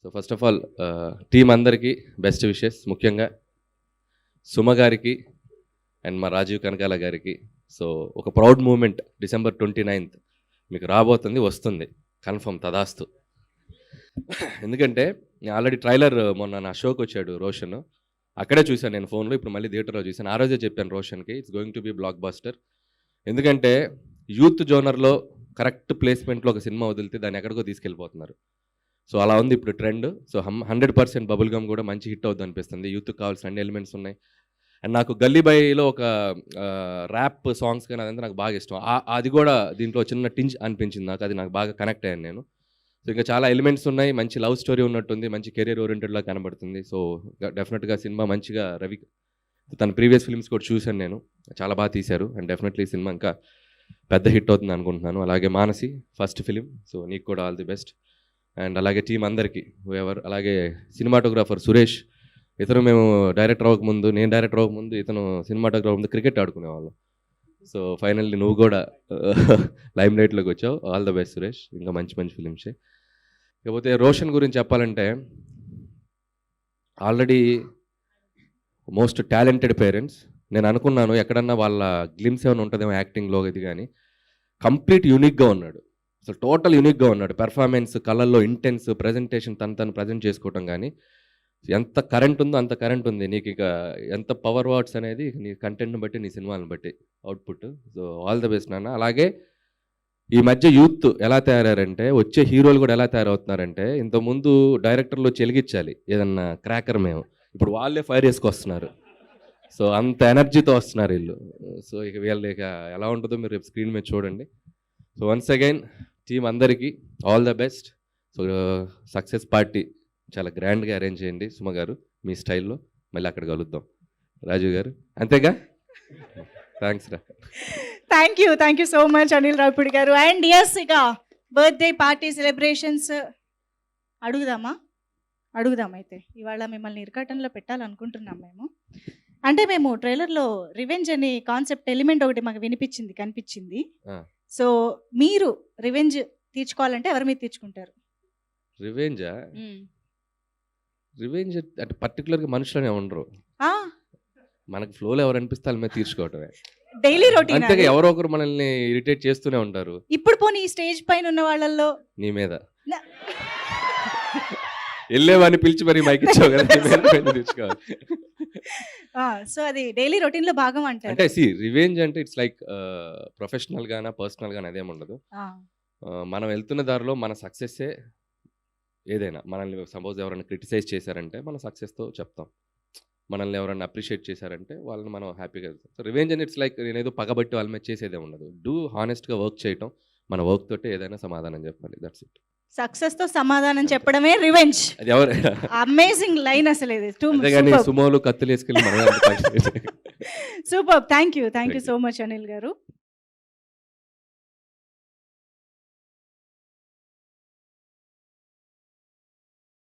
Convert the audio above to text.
So first of all team అందరికీ best wishes, ముఖ్యంగా సుమ గారికి అండ్ మా రాజీవ్ కనకాల గారికి. సో ఒక ప్రౌడ్ మూమెంట్ December 29th మీకు రాబోతుంది, వస్తుంది కన్ఫర్మ్, తదాస్తు. ఎందుకంటే నేను ఆల్రెడీ ట్రైలర్ మొన్న నా షోకి వచ్చాడు రోషన్, అక్కడే చూశాను నేను ఫోన్లో, ఇప్పుడు మళ్ళీ థియేటర్లో చూశాను. ఆ రోజే చెప్పాను రోషన్కి, it's going to be blockbuster. ఎందుకంటే యూత్ జోనర్లో కరెక్ట్ ప్లేస్మెంట్లో ఒక సినిమా వదిలితే దాన్ని ఎక్కడికో తీసుకెళ్ళిపోతున్నారు. సో అలా ఉంది ఇప్పుడు ట్రెండ్. సో 100% బబుల్ గమ్ కూడా మంచి హిట్ అవుతుంది అనిపిస్తుంది. యూత్కి కావాల్సిన అన్ని ఎలిమెంట్స్ ఉన్నాయి. అండ్ నాకు గల్లీ బాయ్లో ఒక ర్యాప్ సాంగ్స్ కానీ అదంతా నాకు బాగా ఇష్టం. అది కూడా దీంట్లో చిన్న టింజ్ అనిపించింది నాకు, అది నాకు బాగా కనెక్ట్ అయ్యాను నేను. సో ఇంకా చాలా ఎలిమెంట్స్ ఉన్నాయి, మంచి లవ్ స్టోరీ ఉన్నట్టుంది, మంచి కెరీర్ ఓరియంటెడ్లా కనబడుతుంది. సో డెఫినెట్గా సినిమా మంచిగా రవి తన ప్రీవియస్ ఫిల్మ్స్ కూడా చూశాను నేను, చాలా బాగా తీశారు. అండ్ డెఫినెట్లీ సినిమా ఇంకా పెద్ద హిట్ అవుతుంది అనుకుంటున్నాను. అలాగే మానసి ఫస్ట్ ఫిలిం, సో నీకు కూడా ఆల్ ది బెస్ట్. అండ్ అలాగే టీం అందరికీ ఎవరు, అలాగే సినిమాటోగ్రాఫర్ సురేష్, ఇతను మేము డైరెక్టర్ అవ్వకముందు, నేను డైరెక్టర్ అవ్వకముందు ఇతను సినిమాటోగ్రాఫర్ ముందు క్రికెట్ ఆడుకునేవాళ్ళం. సో ఫైనల్లీ నువ్వు కూడా లైమ్ లైట్లోకి వచ్చావు, ఆల్ ద బెస్ట్ సురేష్, ఇంకా మంచి మంచి ఫిలిమ్సే. ఇకపోతే రోషన్ గురించి చెప్పాలంటే ఆల్రెడీ మోస్ట్ టాలెంటెడ్ పేరెంట్స్. నేను అనుకున్నాను ఎక్కడన్నా వాళ్ళ గ్లిమ్స్ ఏమైనా ఉంటుందేమో యాక్టింగ్లో, ఇది కానీ కంప్లీట్ యూనిక్గా ఉన్నాడు, అసలు టోటల్ యూనిక్గా ఉన్నాడు. పెర్ఫార్మెన్స్, కళల్లో ఇంటెన్స్, ప్రజెంటేషన్, తను ప్రజెంట్ చేసుకోవటం కానీ ఎంత కరెంట్ ఉందో అంత కరెంట్ ఉంది. నీకు ఇక ఎంత పవర్ వాట్స్ అనేది నీ కంటెంట్ని బట్టి, నీ సినిమాలను బట్టి output. So all the best నాన్న. అలాగే ఈ మధ్య యూత్ ఎలా తయారంటే, వచ్చే హీరోలు కూడా ఎలా తయారవుతున్నారంటే, ఇంతకుముందు డైరెక్టర్లు వచ్చి వెలిగించాలి ఏదన్నా క్రాకర్, మేము ఇప్పుడు వాళ్ళే ఫైర్ వేసుకొస్తున్నారు. సో అంత ఎనర్జీతో వస్తున్నారు వీళ్ళు. సో ఇక వీళ్ళు ఇక ఎలా ఉంటుందో మీరు రేపు స్క్రీన్ మీద చూడండి. సో వన్స్ అగైన్ టీం అందరికీ all the best. So success party చాలా గ్రాండ్గా అరేంజ్ చేయండి సుమ గారు, మీ స్టైల్లో. మళ్ళీ అక్కడ కలుద్దాం రాజీవ్ గారు, అంతేగా? థ్యాంక్స్ రా. Thank you so much Anil Ravipudi గారు. అండ్ ఎస్, ఇక బర్త్డే పార్టీ సెలబ్రేషన్స్ అడుగుదాం అయితే. ఇవాళ మిమ్మల్ని ఇరకాటంలో పెట్టాలనుకుంటున్నాం మేము. అంటే మేము ట్రైలర్లో రివెంజ్ అనే కాన్సెప్ట్ ఎలిమెంట్ ఒకటి మాకు కనిపించింది. సో మీరు రివెంజ్ తీర్చుకోవాలంటే ఎవరి మీద తీర్చుకుంటారు? రివెంజా? రివెంజ్ అంటే పర్టికులర్గా మనుషులనే ఉండరు, మనకు ఫ్లోలో ఎవరు అనిపిస్తే వాళ్ళ మీద తీర్చుకోవటమే, డైలీ రొటీన్. అంతేగా ఎవరో ఒకరు మనల్ని ఇరిటేట్ చేస్తూనే ఉంటారు. ఇప్పుడు పోనీ ఈ స్టేజ్ పైన ఉన్న వాళ్ళల్లో నీ మీద వెళ్ళేవాడిని పిలిచి మరి మైక్ ఇచ్చావు కదా, తీర్చుకోవాలి. సో అది డైలీ రొటీన్ లో భాగం అంటారు. అంటే రివెంజ్ అంటే ఇట్స్ లైక్ ప్రొఫెషనల్ గానా పర్సనల్ గానా అదేముండదు. మనం వెళ్తున్న దారిలో మన సక్సెస్సే ఏదైనా. మనల్ని సపోజ్ ఎవరైనా క్రిటిసైజ్ చేశారంటే మన సక్సెస్తో చెప్తాం, మనల్ని ఎవరైనా అప్రిషియేట్ చేశారంటే వాళ్ళని మనం హ్యాపీగా వెళ్తాం. సో రివెంజ్ అని ఇట్స్ లైక్ నేనేదో పగబట్టి వాళ్ళ మీద చేసేదే ఉండదు. డూ హానెస్ట్గా వర్క్ చేయటం, మన వర్క్ తోటే ఏదైనా సమాధానం చెప్పాలి, దట్స్ ఇట్. సక్సెస్ తో సమాధానం చెప్పడమే రివెంజ్. అది ఎవరు అమేజింగ్ లైన్ అసలు ఇది. సుమోలు కత్తులు వేసుకెళ్ళి మనం super. Thank you so much Anil గారు.